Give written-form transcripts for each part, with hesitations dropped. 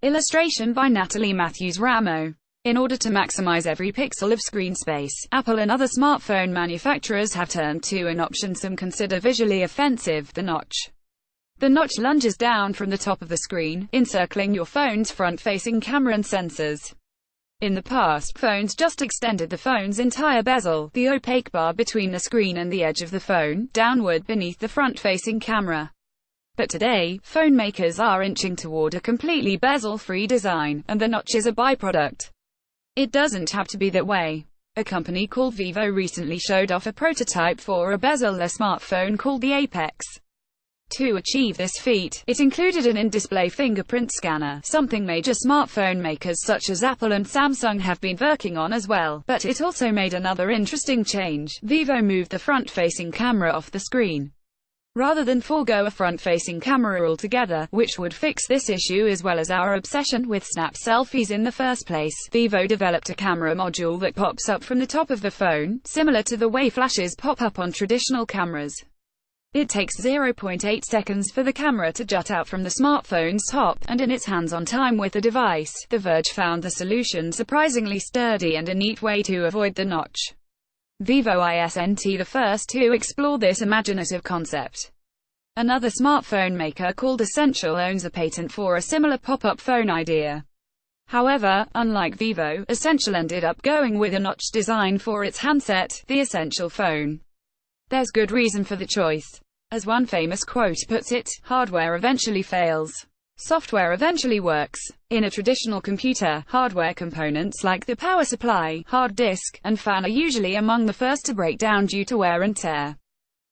Illustration by Natalie Matthews Ramo. In order to maximize every pixel of screen space, Apple and other smartphone manufacturers have turned to an option some consider visually offensive: the notch. The notch lunges down from the top of the screen, encircling your phone's front-facing camera and sensors. In the past, phones just extended the phone's entire bezel, the opaque bar between the screen and the edge of the phone, downward beneath the front-facing camera. But today, phone makers are inching toward a completely bezel-free design, and the notch is a byproduct. It doesn't have to be that way. A company called Vivo recently showed off a prototype for a bezel-less smartphone called the Apex. To achieve this feat, it included an in-display fingerprint scanner, something major smartphone makers such as Apple and Samsung have been working on as well. But it also made another interesting change. Vivo moved the front-facing camera off the screen, rather than forego a front-facing camera altogether, which would fix this issue as well as our obsession with snap selfies in the first place. Vivo developed a camera module that pops up from the top of the phone, similar to the way flashes pop up on traditional cameras. It takes 0.8 seconds for the camera to jut out from the smartphone's top, and in its hands-on time with the device, The Verge found the solution surprisingly sturdy and a neat way to avoid the notch. Vivo isn't the first to explore this imaginative concept. Another smartphone maker called Essential owns a patent for a similar pop-up phone idea. However, unlike Vivo, Essential ended up going with a notch design for its handset, the Essential phone. There's good reason for the choice. As one famous quote puts it, "Hardware eventually fails. Software eventually works." In a traditional computer, hardware components like the power supply, hard disk, and fan are usually among the first to break down due to wear and tear.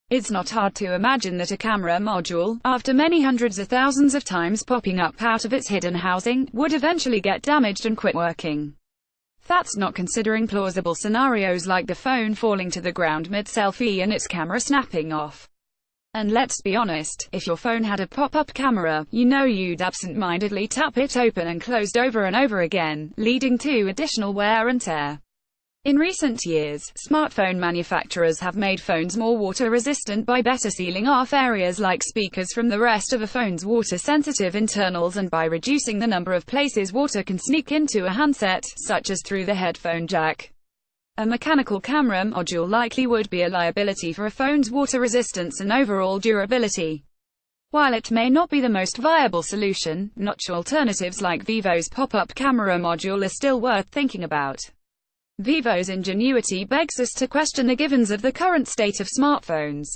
It's not hard to imagine that a camera module, after many hundreds of thousands of times popping up out of its hidden housing, would eventually get damaged and quit working. That's not considering plausible scenarios like the phone falling to the ground mid-selfie and its camera snapping off. And let's be honest, if your phone had a pop-up camera, you know you'd absent-mindedly tap it open and closed over and over again, leading to additional wear and tear. In recent years, smartphone manufacturers have made phones more water-resistant by better sealing off areas like speakers from the rest of a phone's water-sensitive internals and by reducing the number of places water can sneak into a handset, such as through the headphone jack. A mechanical camera module likely would be a liability for a phone's water resistance and overall durability. While it may not be the most viable solution, notch alternatives like Vivo's pop-up camera module are still worth thinking about. Vivo's ingenuity begs us to question the givens of the current state of smartphones.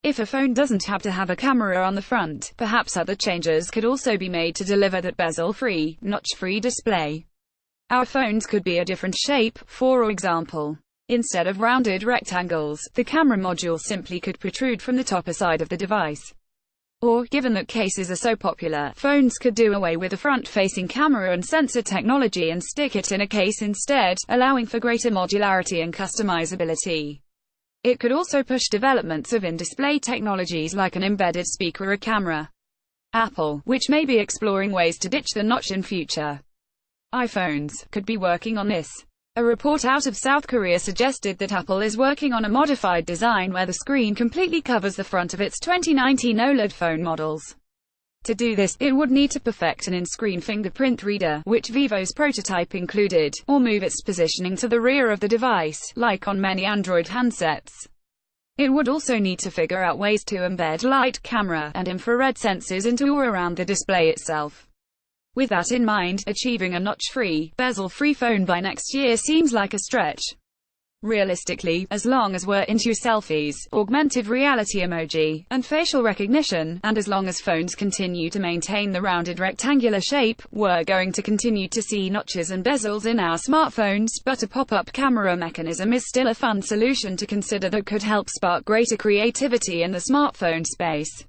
If a phone doesn't have to have a camera on the front, perhaps other changes could also be made to deliver that bezel-free, notch-free display. Our phones could be a different shape, for example. Instead of rounded rectangles, the camera module simply could protrude from the top or side of the device. Or, given that cases are so popular, phones could do away with the front-facing camera and sensor technology and stick it in a case instead, allowing for greater modularity and customizability. It could also push developments of in-display technologies like an embedded speaker or camera. Apple, which may be exploring ways to ditch the notch in future iPhones, could be working on this. A report out of South Korea suggested that Apple is working on a modified design where the screen completely covers the front of its 2019 OLED phone models. To do this, it would need to perfect an in-screen fingerprint reader, which Vivo's prototype included, or move its positioning to the rear of the device, like on many Android handsets. It would also need to figure out ways to embed light, camera, and infrared sensors into or around the display itself. With that in mind, achieving a notch-free, bezel-free phone by next year seems like a stretch. Realistically, as long as we're into selfies, augmented reality emoji, and facial recognition, and as long as phones continue to maintain the rounded rectangular shape, we're going to continue to see notches and bezels in our smartphones, but a pop-up camera mechanism is still a fun solution to consider that could help spark greater creativity in the smartphone space.